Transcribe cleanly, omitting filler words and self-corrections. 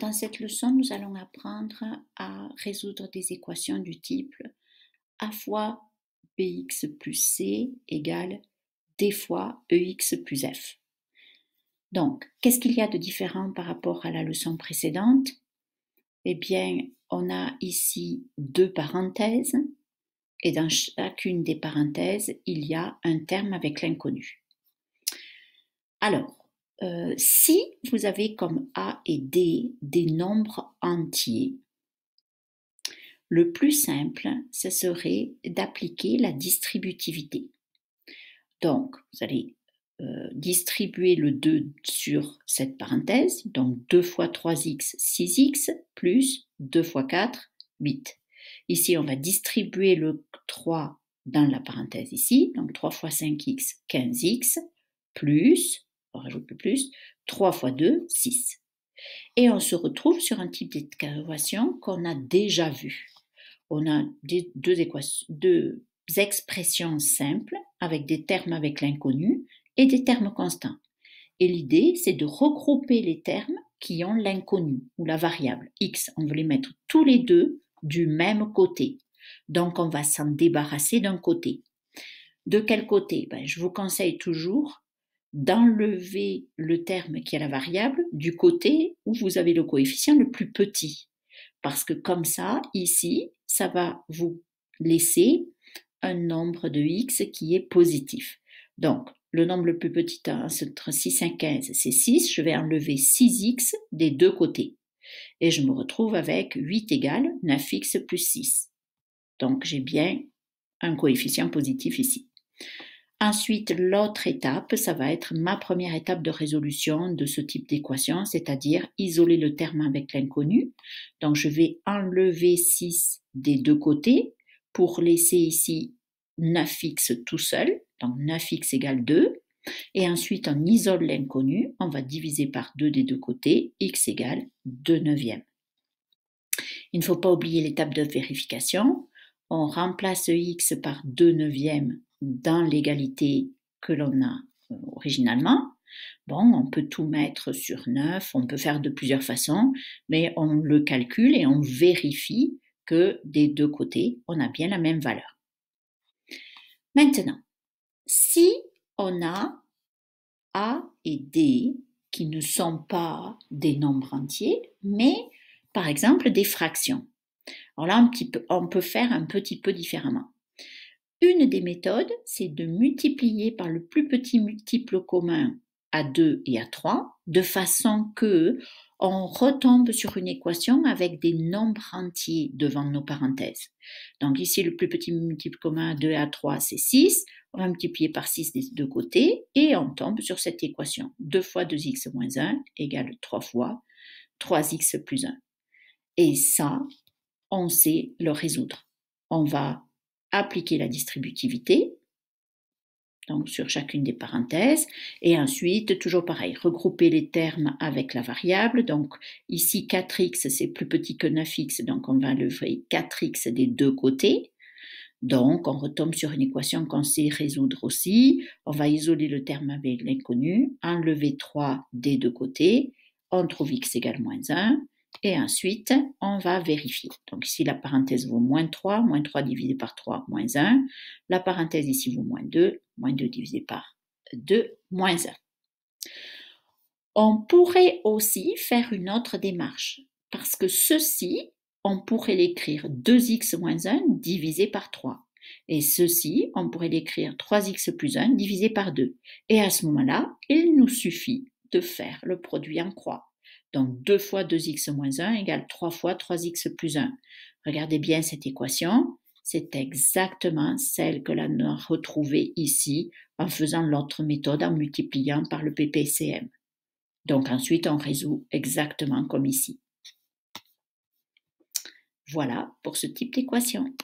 Dans cette leçon, nous allons apprendre à résoudre des équations du type a fois bx plus c égale d fois ex plus f. Donc, qu'est-ce qu'il y a de différent par rapport à la leçon précédente? Eh bien, on a ici deux parenthèses et dans chacune des parenthèses, il y a un terme avec l'inconnu. Alors, si vous avez comme a et d des nombres entiers, le plus simple, ce serait d'appliquer la distributivité. Donc, vous allez distribuer le 2 sur cette parenthèse, donc 2 fois 3x, 6x, plus 2 fois 4, 8. Ici, on va distribuer le 3 dans la parenthèse ici, donc 3 fois 5x, 15x, plus, on rajoute le plus, 3 fois 2, 6. Et on se retrouve sur un type d'équation qu'on a déjà vu. On a deux expressions simples avec des termes avec l'inconnu et des termes constants. Et l'idée, c'est de regrouper les termes qui ont l'inconnu ou la variable x. On veut les mettre tous les deux du même côté. Donc, on va s'en débarrasser d'un côté. De quel côté? Je vous conseille toujours d'enlever le terme qui a la variable du côté où vous avez le coefficient le plus petit. Parce que comme ça, ici, ça va vous laisser un nombre de x qui est positif. Donc, le nombre le plus petit entre 6 et 15, c'est 6. Je vais enlever 6x des deux côtés. Et je me retrouve avec 8 égale 9x plus 6. Donc, j'ai bien un coefficient positif ici. Ensuite, l'autre étape, ça va être ma première étape de résolution de ce type d'équation, c'est-à-dire isoler le terme avec l'inconnu. Donc, je vais enlever 6 des deux côtés pour laisser ici 9x tout seul, donc 9x égale 2. Et ensuite, on isole l'inconnu, on va diviser par 2 des deux côtés, x égale 2 neuvièmes. Il ne faut pas oublier l'étape de vérification. On remplace x par 2 neuvièmes dans l'égalité que l'on a originalement. Bon, on peut tout mettre sur 9, on peut faire de plusieurs façons, mais on le calcule et on vérifie que des deux côtés, on a bien la même valeur. Maintenant, si on a A et D qui ne sont pas des nombres entiers, mais par exemple des fractions. Alors là, on peut faire un petit peu différemment. Une des méthodes, c'est de multiplier par le plus petit multiple commun à 2 et à 3, de façon que on retombe sur une équation avec des nombres entiers devant nos parenthèses. Donc ici, le plus petit multiple commun à 2 et à 3, c'est 6. On va multiplier par 6 des deux côtés et on tombe sur cette équation. 2 fois 2x moins 1 égale 3 fois 3x plus 1. Et ça, on sait le résoudre. On va appliquer la distributivité, donc sur chacune des parenthèses, et ensuite, toujours pareil, regrouper les termes avec la variable. Donc ici, 4x, c'est plus petit que 9x, donc on va lever 4x des deux côtés. Donc, on retombe sur une équation qu'on sait résoudre aussi. On va isoler le terme avec l'inconnu, enlever 3 des deux côtés, on trouve x égale moins 1. Et ensuite, on va vérifier. Donc ici, la parenthèse vaut moins 3 divisé par 3, moins 1. La parenthèse ici vaut moins 2 divisé par 2, moins 1. On pourrait aussi faire une autre démarche, parce que ceci, on pourrait l'écrire 2x moins 1 divisé par 3. Et ceci, on pourrait l'écrire 3x plus 1 divisé par 2. Et à ce moment-là, il nous suffit de faire le produit en croix. Donc 2 fois 2x moins 1 égale 3 fois 3x plus 1. Regardez bien cette équation. C'est exactement celle que l'on a retrouvée ici en faisant l'autre méthode, en multipliant par le PPCM. Donc ensuite, on résout exactement comme ici. Voilà pour ce type d'équation.